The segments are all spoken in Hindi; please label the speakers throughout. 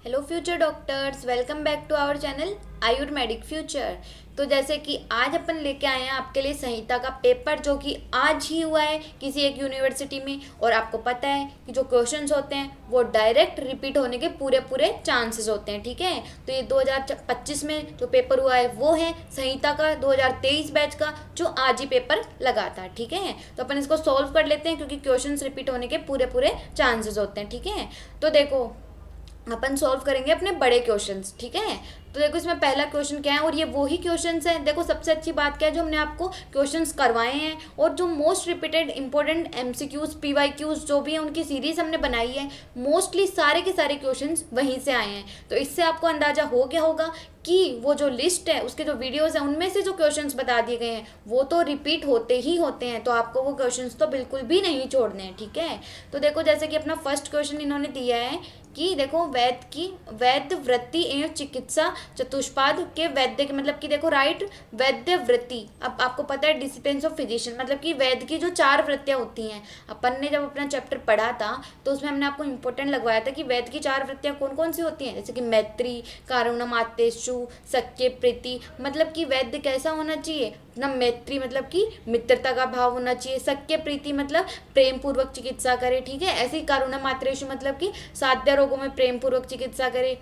Speaker 1: Hello future doctors, welcome back to our channel ayurvedic future. तो जैसे कि आज अपन लेके आए हैं आपके लिए संहिता का पेपर, जो कि आज ही हुआ है किसी एक यूनिवर्सिटी में। और आपको पता है कि जो क्वेश्चंस होते हैं वो डायरेक्ट रिपीट होने के पूरे पूरे चांसेस होते हैं। ठीक है, तो ये 2025 में जो पेपर हुआ है वो है संहिता का 2023 बैच का, जो आज ही पेपर लगा था। ठीक है, तो अपन इसको सॉल्व कर लेते हैं क्योंकि क्वेश्चंस रिपीट होने के पूरे पूरे चांसेस होते हैं। ठीक है, तो देखो अपन सॉल्व करेंगे अपने बड़े क्वेश्चंस। ठीक है, तो देखो इसमें पहला क्वेश्चन क्या है, और ये वही क्वेश्चंस हैं। देखो सबसे अच्छी बात क्या है, जो हमने आपको क्वेश्चंस करवाए हैं और जो most repeated important MCQs PYQs जो भी है उनकी सीरीज हमने बनाई है, मोस्टली सारे के सारे क्वेश्चंस वहीं से आए हैं। तो इससे आपको अंदाजा हो गया होगा कि वो जो लिस्ट है उसके जो वीडियोस हैं उनमें से जो क्वेश्चंस बता दिए गए हैं वो तो रिपीट होते ही होते हैं, तो आपको वो क्वेश्चंस तो बिल्कुल भी नहीं छोड़ने हैं। ठीक है, तो देखो जैसे कि अपना फर्स्ट क्वेश्चन इन्होंने दिया है कि देखो वैद्य वृत्ति एवं चिकित्सा चतुष्पाद के वैद्य के मतलब कि देखो राइट वैद्य वृत्ति। अब आपको पता है डिसिप्लिन्स ऑफ फिजिशियन मतलब कि वैद्य की जो 4 वृत्तियां होती हैं। अपन ने जब अपना चैप्टर पढ़ा था तो उसमें हमने आपको इंपॉर्टेंट लगवाया था कि वैद्य की 4 वृत्तियां कौन कौन सी होती हैं, जैसे कि मैत्री, कारुण्यम, आतेषु, सख्य, प्रीति। मतलब कि वैद्य कैसा होना चाहिए, अपना मैत्री मतलब कि मित्रता का भाव होना चाहिए, सख्य प्रीति मतलब प्रेम पूर्वक चिकित्सा करे। ठीक है, ऐसे ही कारुण्यम आत्रेषु मतलब कि साध्य रोगों में प्रेम पूर्वक चिकित्सा करे।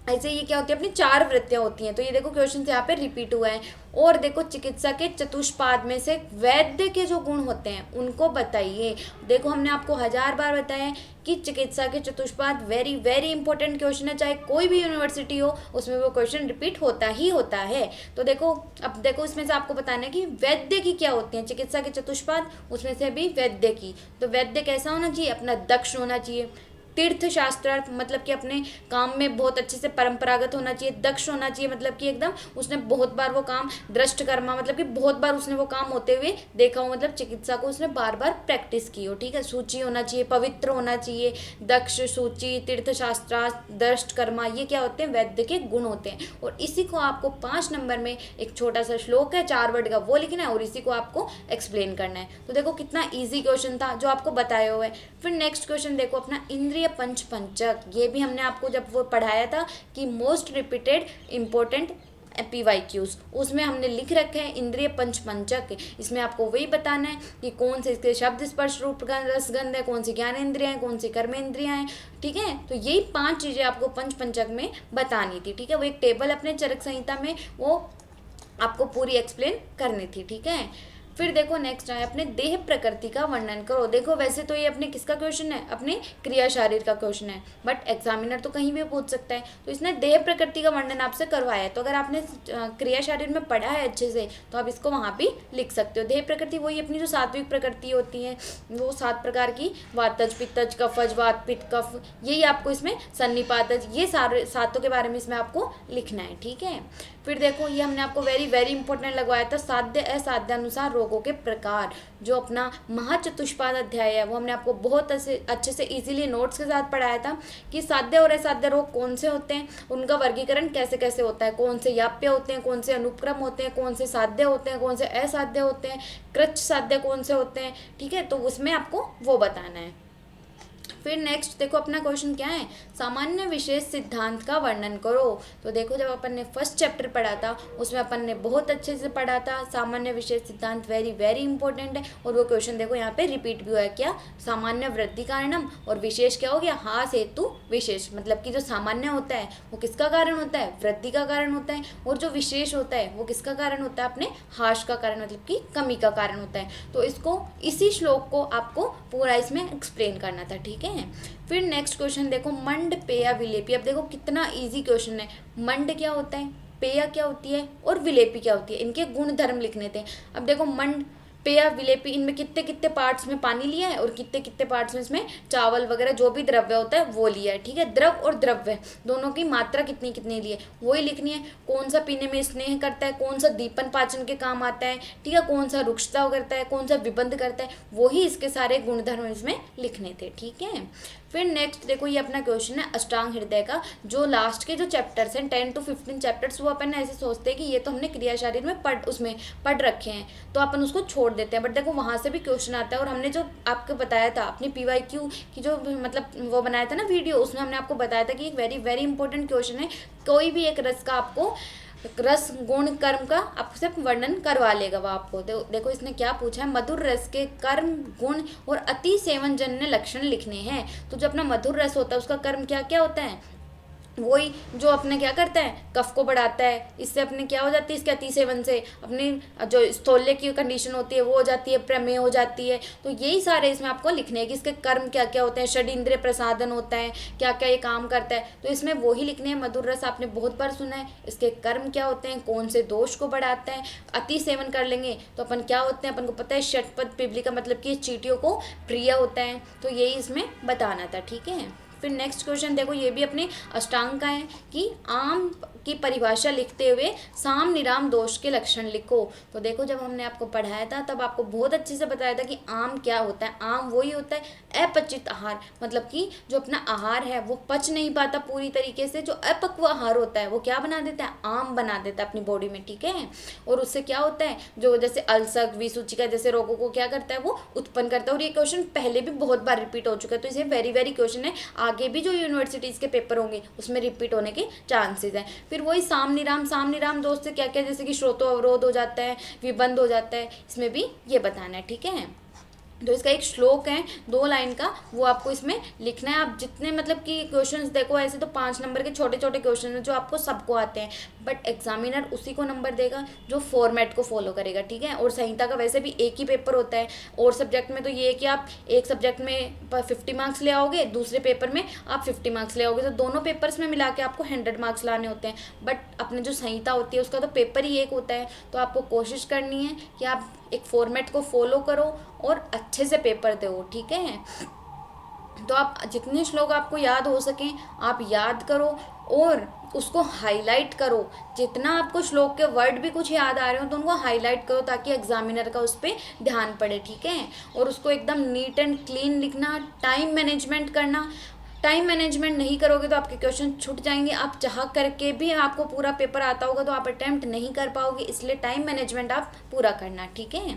Speaker 1: ऐसे ये क्या होती है, अपनी 4 वृत्तियां होती हैं। तो ये देखो क्वेश्चन यहाँ पे रिपीट हुआ है। और देखो चिकित्सा के चतुष्पाद में से वैद्य के जो गुण होते हैं उनको बताइए। देखो हमने आपको 1000 बार बताया कि चिकित्सा के चतुष्पाद वेरी वेरी इंपॉर्टेंट क्वेश्चन है, चाहे कोई भी यूनिवर्सिटी हो उसमें वो क्वेश्चन रिपीट होता ही होता है। तो देखो अब देखो इसमें से आपको बताना है कि वैद्य की क्या होती है, चिकित्सा के चतुष्पाद उसमें से भी वैद्य की। तो वैद्य कैसा होना चाहिए, अपना दक्ष होना चाहिए, तीर्थ शास्त्रार्थ मतलब कि अपने काम में बहुत अच्छे से परंपरागत होना चाहिए, दक्ष होना चाहिए मतलब कि एकदम उसने बहुत बार वो काम दृष्ट कर्मा मतलब कि बहुत बार उसने वो काम होते हुए देखा हो, मतलब चिकित्सा को उसने बार बार प्रैक्टिस की हो। ठीक है, सूची होना चाहिए, पवित्र होना चाहिए, दक्ष, सूची, तीर्थ शास्त्रार्थ, दृष्ट कर्मा, ये क्या होते हैं, वैद्य के गुण होते हैं। और इसी को आपको 5 नंबर में एक छोटा सा श्लोक है 4 वर्ड का, वो लिखना है और इसी को आपको एक्सप्लेन करना है। तो देखो कितना ईजी क्वेश्चन था जो आपको बताया हुआ है। फिर नेक्स्ट क्वेश्चन देखो अपना इंद्रिय पंचक। ये भी हमने आपको जब वो पढ़ाया था कि मोस्ट रिपीटेड इंपॉर्टेंट पीवाईक्यूज, उसमें हमने लिख रखे हैं इंद्रिय पंचक। इसमें आपको वही बताना है कि कौन से इसके शब्द स्पर्श रूप रसगंध है, कौन सी ज्ञान इंद्रियां हैं, कौन सी कर्म इंद्रियां हैं। ठीक है, तो यही 5 चीजें आपको पंचक में बतानी थी। ठीक है, वो एक टेबल अपने चरक संहिता में वो आपको पूरी एक्सप्लेन करनी थी। ठीक है, फिर देखो नेक्स्ट है अपने देह प्रकृति का वर्णन करो। देखो वैसे तो ये अपने किसका क्वेश्चन है, अपने क्रिया शारीर का क्वेश्चन है, बट एग्जामिनर तो कहीं भी पूछ सकता है। तो इसने देह प्रकृति का वर्णन आपसे करवाया है, तो अगर आपने क्रिया शारीर में पढ़ा है अच्छे से तो आप इसको वहाँ भी लिख सकते हो। देह प्रकृति वही अपनी जो सात्विक प्रकृति होती है, वो 7 प्रकार की, वातज, पित्तज, कफज, वात, पित्त, कफ, यही आपको इसमें सन्निपातज, ये सारे 7 के बारे में इसमें आपको लिखना है। ठीक है, फिर देखो ये हमने आपको वेरी वेरी इंपॉर्टेंट लगवाया था साध्य असाध्य अनुसार रोगों के प्रकार। जो अपना महाचतुष्पाद अध्याय है वो हमने आपको बहुत अच्छे से इजीली नोट्स के साथ पढ़ाया था कि साध्य और असाध्य रोग कौन से होते हैं, उनका वर्गीकरण कैसे कैसे होता है, कौन से याप्य होते हैं, कौन से अनुक्रम होते हैं, कौन से साध्य होते हैं, कौन से असाध्य होते हैं, कृच्छ साध्य कौन से होते हैं। ठीक है, तो उसमें आपको वो बताना है। फिर नेक्स्ट देखो अपना क्वेश्चन क्या है, सामान्य विशेष सिद्धांत का वर्णन करो। तो देखो जब अपन ने फर्स्ट चैप्टर पढ़ा था उसमें अपन ने बहुत अच्छे से पढ़ा था सामान्य विशेष सिद्धांत, वेरी वेरी इंपॉर्टेंट है। और वो क्वेश्चन देखो यहाँ पे रिपीट भी हुआ है, क्या, सामान्य वृद्धि कारणम और विशेष क्या हो गया, हास हेतु विशेष। मतलब कि जो सामान्य होता है वो किसका कारण होता है, वृद्धि का कारण होता है, और जो विशेष होता है वो किसका कारण होता है, अपने हास का कारण मतलब कि कमी का कारण होता है। तो इसको इसी श्लोक को आपको पूरा इसमें एक्सप्लेन करना था। ठीक है, फिर नेक्स्ट क्वेश्चन देखो मंड, पेय, विलेपी। अब देखो कितना इजी क्वेश्चन है, मंड क्या होता है, पेय क्या होती है और विलेपी क्या होती है, इनके गुण धर्म लिखने थे। अब देखो मंड, पेय, विलेपी, इनमें कितने कितने पार्ट्स में पानी लिया है और कितने कितने पार्ट्स में इसमें चावल वगैरह जो भी द्रव्य होता है वो लिया है। ठीक है, द्रव और द्रव्य दोनों की मात्रा कितनी कितनी ली है वही लिखनी है। कौन सा पीने में स्नेह करता है, कौन सा दीपन पाचन के काम आता है, ठीक है, कौन सा रुक्षता करता है, कौन सा विबंध करता है, वही इसके सारे गुणधर्म इसमें लिखने थे। ठीक है, फिर नेक्स्ट देखो ये अपना क्वेश्चन है अष्टांग हृदय का। जो लास्ट के जो चैप्टर्स हैं 10 to 15 चैप्टर्स, वो अपन ऐसे सोचते हैं कि ये तो हमने क्रिया शरीर में पढ़ रखे हैं, तो अपन उसको छोड़ देते हैं। बट देखो वहाँ से भी क्वेश्चन आता है, और हमने जो आपको बताया था अपनी PYQ की जो मतलब वो बनाया था ना वीडियो, उसमें हमने आपको बताया था कि एक वेरी वेरी इंपॉर्टेंट क्वेश्चन है, कोई भी एक रस का आपको रस गुण कर्म का आपसे वर्णन करवा लेगा वो आपको। देखो इसने क्या पूछा है, मधुर रस के कर्म गुण और अति सेवन जन्य लक्षण लिखने हैं। तो जो अपना मधुर रस होता है उसका कर्म क्या क्या होता है, वही जो अपने क्या करता है, कफ को बढ़ाता है, इससे अपने क्या हो जाती है, इसके अति सेवन से अपनी जो स्थौल्य की कंडीशन होती है वो हो जाती है, प्रमेय हो जाती है। तो यही सारे इसमें आपको लिखने हैं कि इसके कर्म क्या क्या होते हैं, षड इंद्रिय प्रसादन होता है, क्या क्या ये काम करता है, तो इसमें वही लिखने हैं। मधुर रस आपने बहुत बार सुना है, इसके कर्म क्या होते हैं, कौन से दोष को बढ़ाता है। अति सेवन कर लेंगे तो अपन क्या होते हैं, अपन को पता है षटपथ पिबली का मतलब कि चींटियों को प्रिय होता है, तो यही इसमें बताना था। ठीक है, फिर नेक्स्ट क्वेश्चन देखो, ये भी अपने अष्टांग का है कि आम की परिभाषा लिखते हुए साम निराम दोष के लक्षण लिखो। तो देखो जब हमने आपको पढ़ाया था तब आपको बहुत अच्छे से बताया था कि आम क्या होता है। आम वही होता है अपचित आहार, मतलब कि जो अपना आहार है वो पच नहीं पाता पूरी तरीके से, जो अपक्व आहार होता है वो क्या बना देता है, आम बना देता है अपनी बॉडी में। ठीक है, और उससे क्या होता है, जो जैसे अल्सर विसूचिका जैसे रोगों को क्या करता है, वो उत्पन्न करता है। और ये क्वेश्चन पहले भी बहुत बार रिपीट हो चुका है, तो इसे वेरी वेरी क्वेश्चन है, आगे भी जो यूनिवर्सिटीज़ के पेपर होंगे उसमें रिपीट होने के चांसेस हैं। फिर वही साम निराम दोष से क्या क्या, जैसे कि श्रोतो अवरोध हो जाता है, विबंध हो जाता है, इसमें भी ये बताना है। ठीक है, तो इसका एक श्लोक है 2 लाइन का, वो आपको इसमें लिखना है। आप जितने मतलब कि क्वेश्चंस देखो, ऐसे तो 5 नंबर के छोटे छोटे क्वेश्चन हैं जो आपको सबको आते हैं, बट एग्जामिनर उसी को नंबर देगा जो फॉर्मेट को फॉलो करेगा। ठीक है, और संहिता का वैसे भी एक ही पेपर होता है, और सब्जेक्ट में तो ये है कि आप एक सब्जेक्ट में 50 मार्क्स ले आओगे, दूसरे पेपर में आप 50 मार्क्स ले आओगे, तो दोनों पेपर्स में मिला के आपको 100 मार्क्स लाने होते हैं। बट अपने जो संहिता होती है उसका तो पेपर ही एक होता है, तो आपको कोशिश करनी है कि आप एक फॉर्मेट को फॉलो करो और अच्छे से पेपर दो। ठीक है, तो आप जितने श्लोक आपको याद हो सकें आप याद करो और उसको हाईलाइट करो। जितना आपको श्लोक के वर्ड भी कुछ याद आ रहे हो तो उनको हाईलाइट करो ताकि एग्जामिनर का उस पर ध्यान पड़े। ठीक है, और उसको एकदम नीट एंड क्लीन लिखना, टाइम मैनेजमेंट करना। टाइम मैनेजमेंट नहीं करोगे तो आपके क्वेश्चन छूट जाएंगे, आप चाह करके भी आपको पूरा पेपर आता होगा तो आप अटेम्प्ट नहीं कर पाओगे, इसलिए टाइम मैनेजमेंट आप पूरा करना। ठीक है,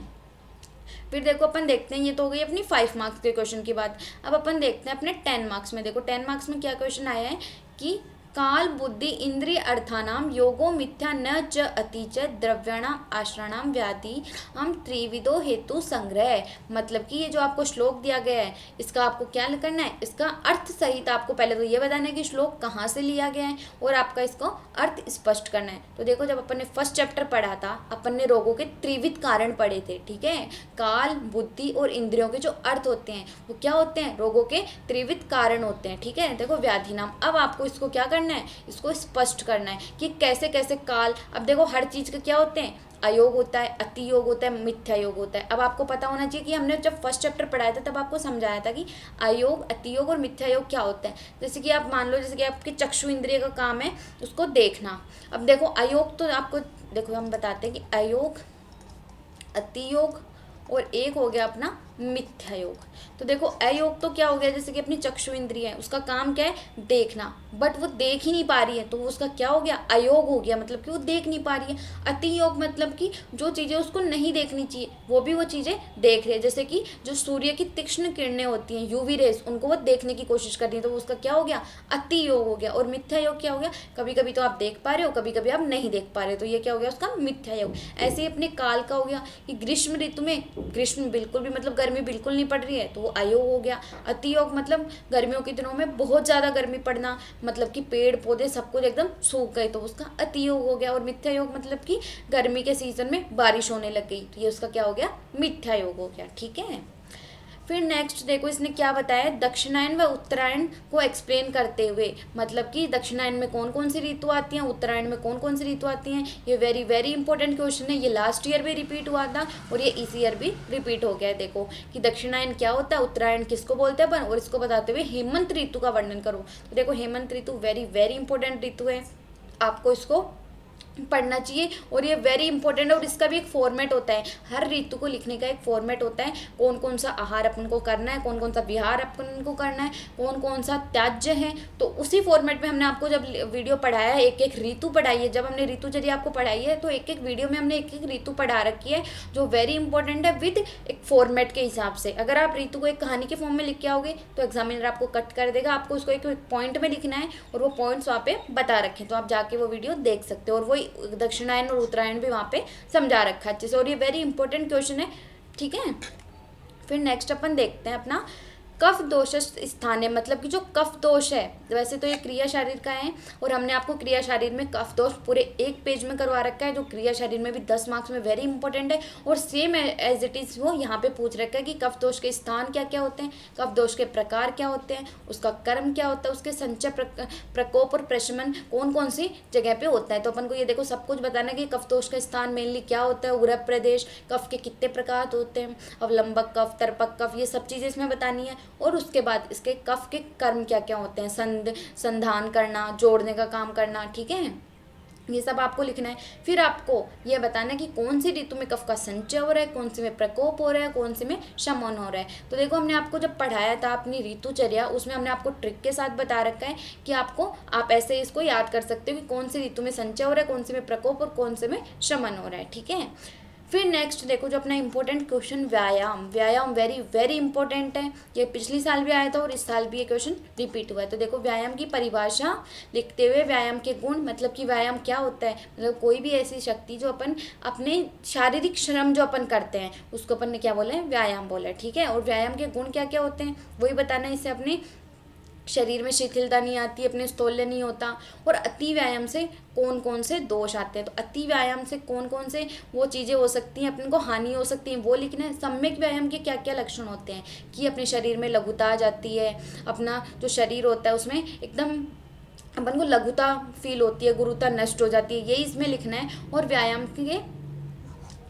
Speaker 1: फिर देखो अपन देखते हैं, ये तो हो गई अपनी 5 मार्क्स के क्वेश्चन की बात। अब अपन देखते हैं अपने 10 मार्क्स में। देखो 10 मार्क्स में क्या क्वेश्चन आया है कि काल बुद्धि इंद्रिय अर्थानाम योगो मिथ्या न च अति च द्रव्याणाम आश्रणाम व्याधि हम त्रिविधो हेतु संग्रह। मतलब कि ये जो आपको श्लोक दिया गया है इसका आपको क्या करना है, इसका अर्थ सहित आपको पहले तो ये बताना है कि श्लोक कहाँ से लिया गया है और आपका इसको अर्थ स्पष्ट करना है। तो देखो जब अपन ने फर्स्ट चैप्टर पढ़ा था अपन ने रोगों के त्रिविध कारण पढ़े थे। ठीक है, काल बुद्धि और इंद्रियों के जो अर्थ होते हैं वो क्या होते हैं, रोगों के त्रिविध कारण होते हैं। ठीक है, देखो व्याधि नाम। अब आपको इसको क्या करना है, इसको स्पष्ट करना है कि कैसे कैसे काल। अब देखो हर चीज के क्या होते हैं, अयोग होता है, अति योग होता है, मिथ्या योग होता है। अब आपको पता होना चाहिए कि हमने जब फर्स्ट चैप्टर पढ़ाया था तब आपको समझाया था कि अयोग, अति योग और मिथ्या योग क्या होता है। जैसे कि आप मान लो जैसे कि आपके चक्षु इंद्रिय का काम है उसको देखना। अब देखो अयोग तो आपको देखो हम बताते हैं कि अयोग, अति योग और एक हो गया अपना मिथ्या योग। तो देखो अयोग तो क्या हो गया, जैसे कि अपनी चक्षु इंद्रिय है उसका काम क्या है, देखना, बट वो देख ही नहीं पा रही है तो उसका क्या हो गया, अयोग हो गया, मतलब कि वो देख नहीं पा रही है। अति योग मतलब कि जो चीज़ें उसको नहीं देखनी चाहिए वो भी वो चीज़ें देख रही है, जैसे कि जो सूर्य की तीक्ष्ण किरणें होती हैं यूवी रेस, उनको वो देखने की कोशिश कर रही है, तो उसका क्या हो गया, अति योग हो गया। और मिथ्या योग क्या हो गया, कभी कभी तो आप देख पा रहे हो, कभी कभी आप नहीं देख पा रहे, तो ये क्या हो गया उसका मिथ्या योग। ऐसे ही अपने काल का हो गया कि ग्रीष्म ऋतु में ग्रीष्म बिल्कुल भी मतलब गर्मी बिल्कुल नहीं पड़ रही है तो वो अयोग हो गया। अति योग मतलब गर्मियों के दिनों में बहुत ज़्यादा गर्मी पड़ना, मतलब कि पेड़ पौधे सब कुछ एकदम सूख गए तो उसका अति योग हो गया। और मिथ्या योग मतलब कि गर्मी के सीजन में बारिश होने लग गई तो ये उसका क्या हो गया, मिथ्या योग हो गया। ठीक है, फिर नेक्स्ट देखो इसने क्या बताया, दक्षिणायन व उत्तरायण को एक्सप्लेन करते हुए, मतलब कि दक्षिणायन में कौन कौन सी ऋतु आती हैं, उत्तरायण में कौन कौन सी ऋतु आती हैं। ये वेरी वेरी इंपॉर्टेंट क्वेश्चन है, ये लास्ट ईयर भी रिपीट हुआ था और ये इस ईयर भी रिपीट हो गया है। देखो कि दक्षिणायन क्या होता है, उत्तरायण किसको बोलते हैं अपन, और इसको बताते हुए हेमंत ऋतु का वर्णन करो। तो देखो हेमंत ऋतु वेरी वेरी इंपॉर्टेंट ऋतु है, आपको इसको पढ़ना चाहिए। और ये वेरी इंपॉर्टेंट है, और इसका भी एक फॉर्मेट होता है, हर ऋतु को लिखने का एक फॉर्मेट होता है। कौन कौन सा आहार अपन को करना है, कौन कौन सा विहार अपन को करना है, कौन कौन सा त्याज्य है, तो उसी फॉर्मेट में हमने आपको जब वीडियो पढ़ाया है, एक एक ऋतु पढ़ाई है, जब हमने ऋतुचर्या आपको पढ़ाई है तो एक एक वीडियो में हमने एक एक ऋतु पढ़ा रखी है, जो वेरी इंपॉर्टेंट है विद एक फॉर्मेट के हिसाब से। अगर आप ऋतु को एक कहानी के फॉर्म में लिख के आओगे तो एग्जामिनर आपको कट कर देगा, आपको उसको एक पॉइंट में लिखना है, और वो पॉइंट्स वहाँ पे बता रखे, तो आप जाके वो वीडियो देख सकते हो। और वही दक्षिणायन और उत्तरायण भी वहाँ पे समझा रखा है अच्छे से, और ये वेरी इंपॉर्टेंट क्वेश्चन है, ठीक है। फिर नेक्स्ट अपन देखते हैं अपना कफ दोष स्थान है, मतलब कि जो कफ दोष है, वैसे तो ये क्रिया शारीर का है, और हमने आपको क्रिया शारीर में कफ दोष पूरे एक पेज में करवा रखा है, जो क्रिया शारीर में भी 10 मार्क्स में वेरी इंपॉर्टेंट है, और सेम एज इट इज़ वो यहाँ पे पूछ रखा है कि कफ दोष के स्थान क्या क्या होते हैं, कफ दोष के प्रकार क्या होते हैं, उसका कर्म क्या होता है, उसके संचय प्रकोप और प्रशमन कौन कौन सी जगह पे होता है। तो अपन को ये देखो सब कुछ बताना है कि कफ दोष का स्थान मेनली क्या होता है, उरग प्रदेश, कफ के कितने प्रकार होते हैं, अवलंबक कफ, तर्पक कफ, ये सब चीज़ें इसमें बतानी है। और उसके बाद इसके कफ के कर्म क्या क्या होते हैं, संधान करना, जोड़ने का काम करना, ठीक है, ये सब आपको लिखना है। फिर आपको ये बताना है कि कौन सी ऋतु में कफ का संचय हो रहा है, कौन सी में प्रकोप हो रहा है, कौन सी में शमन हो रहा है। तो देखो हमने आपको जब पढ़ाया था अपनी ऋतुचर्या, उसमें हमने आपको ट्रिक के साथ बता रखा है कि आपको आप ऐसे इसको याद कर सकते हो कि कौन सी ऋतु में संचय हो रहा है, कौन सी में प्रकोप और कौन से में शमन हो रहा है, ठीक है। फिर नेक्स्ट देखो जो अपना इंपॉर्टेंट क्वेश्चन व्यायाम, व्यायाम वेरी वेरी इंपॉर्टेंट है, ये पिछली साल भी आया था और इस साल भी ये क्वेश्चन रिपीट हुआ है। तो देखो व्यायाम की परिभाषा लिखते हुए, व्यायाम के गुण, मतलब कि व्यायाम क्या होता है, मतलब कोई भी ऐसी शक्ति जो अपन अपने शारीरिक श्रम जो अपन करते हैं उसको अपन ने क्या बोला है, व्यायाम बोला है, ठीक है। और व्यायाम के गुण क्या क्या होते हैं वही बताना है, इससे अपने शरीर में शिथिलता नहीं आती, अपने स्थौल्य नहीं होता, और अति व्यायाम से कौन कौन से दोष आते हैं। तो अति व्यायाम से कौन कौन से वो चीज़ें हो सकती हैं, अपने को हानि हो सकती है, वो लिखना है। सम्यक व्यायाम के क्या क्या लक्षण होते हैं कि अपने शरीर में लघुता आ जाती है, अपना जो शरीर होता है उसमें एकदम अपन को लघुता फील होती है, गुरुता नष्ट हो जाती है, यही इसमें लिखना है। और व्यायाम के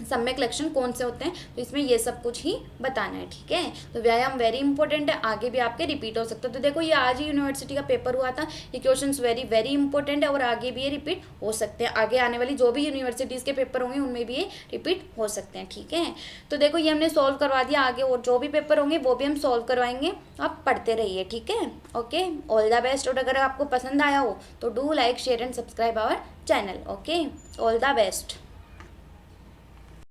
Speaker 1: सम्यक लक्षण कौन से होते हैं, तो इसमें ये सब कुछ ही बताना है, ठीक है। तो व्यायाम वेरी इंपॉर्टेंट है, आगे भी आपके रिपीट हो सकता है। तो देखो ये आज ही यूनिवर्सिटी का पेपर हुआ था, ये क्वेश्चंस वेरी वेरी इंपॉर्टेंट है, और आगे भी ये रिपीट हो सकते हैं, आगे आने वाली जो भी यूनिवर्सिटीज़ के पेपर होंगे उनमें भी ये रिपीट हो सकते हैं, ठीक है। तो देखो ये हमने सॉल्व करवा दिया, आगे और जो भी पेपर होंगे वो भी हम सॉल्व करवाएंगे, आप पढ़ते रहिए, ठीक है। Okay, all the best. और अगर आपको पसंद आया हो तो do like share and subscribe our channel. Okay, all the best.